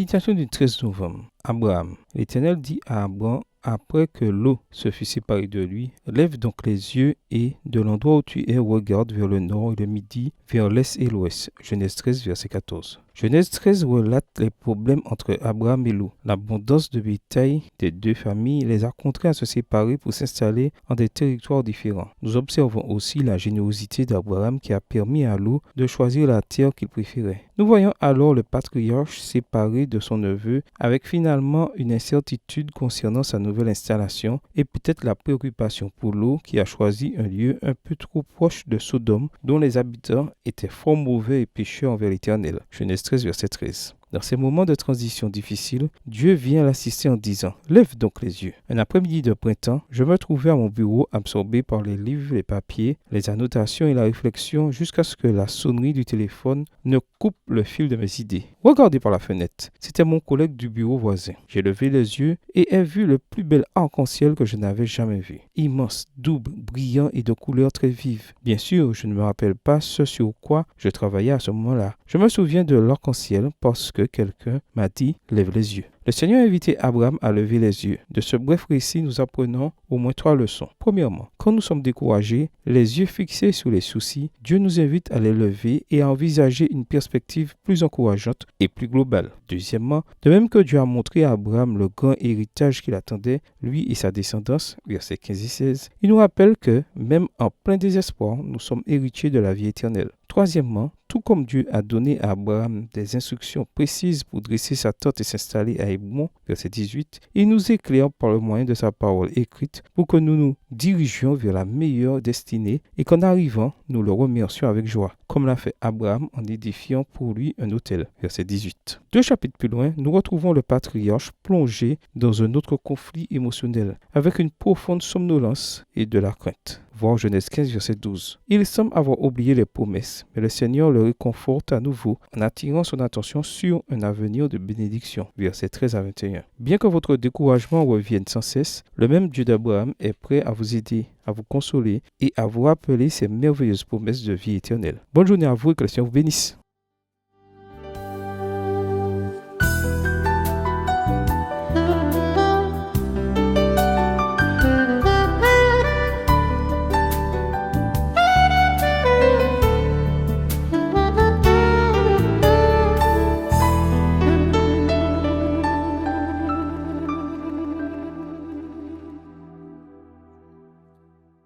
Méditation du 13 novembre. Abraham. L'Éternel dit à Abraham après que l'eau se fut séparée de lui, lève donc les yeux et, de l'endroit où tu es, regarde vers le nord et le midi, vers l'est et l'ouest. Genèse 13, verset 14. Genèse 13 relate les problèmes entre Abraham et Lot. L'abondance de bétail des deux familles les a contraints à se séparer pour s'installer en des territoires différents. Nous observons aussi la générosité d'Abraham qui a permis à Lot de choisir la terre qu'il préférait. Nous voyons alors le patriarche séparé de son neveu avec finalement une incertitude concernant sa nouvelle installation et peut-être la préoccupation pour Lot qui a choisi un lieu un peu trop proche de Sodome dont les habitants étaient fort mauvais et pécheurs envers l'Éternel. Genèse 13, verset 13. Dans ces moments de transition difficiles, Dieu vient l'assister en disant « Lève donc les yeux ». Un après-midi de printemps, je me trouvais à mon bureau absorbé par les livres, les papiers, les annotations et la réflexion jusqu'à ce que la sonnerie du téléphone ne coupe le fil de mes idées. Regardez par la fenêtre. C'était mon collègue du bureau voisin. J'ai levé les yeux et ai vu le plus bel arc-en-ciel que je n'avais jamais vu. Immense, double, brillant et de couleurs très vives. Bien sûr, je ne me rappelle pas ce sur quoi je travaillais à ce moment-là. Je me souviens de l'arc-en-ciel parce que quelqu'un m'a dit « Lève les yeux ». Le Seigneur a invité Abraham à lever les yeux. De ce bref récit, nous apprenons au moins 3 leçons. Premièrement, quand nous sommes découragés, les yeux fixés sur les soucis, Dieu nous invite à les lever et à envisager une perspective plus encourageante et plus globale. Deuxièmement, de même que Dieu a montré à Abraham le grand héritage qu'il attendait, lui et sa descendance, versets 15 et 16, il nous rappelle que, même en plein désespoir, nous sommes héritiers de la vie éternelle. Troisièmement, tout comme Dieu a donné à Abraham des instructions précises pour dresser sa tente et s'installer à Hébron, verset 18, il nous éclaire par le moyen de sa parole écrite pour que nous nous dirigions vers la meilleure destinée et qu'en arrivant, nous le remercions avec joie, comme l'a fait Abraham en édifiant pour lui un autel, verset 18. 2 chapitres plus loin, nous retrouvons le patriarche plongé dans un autre conflit émotionnel, avec une profonde somnolence et de la crainte. Voir Genèse 15, verset 12. Il semble avoir oublié les promesses, mais le Seigneur le réconforte à nouveau en attirant son attention sur un avenir de bénédiction, versets 13 à 21. Bien que votre découragement revienne sans cesse, le même Dieu d'Abraham est prêt à vous aider, à vous consoler et à vous rappeler ses merveilleuses promesses de vie éternelle. Bonne journée à vous et que le Seigneur vous bénisse.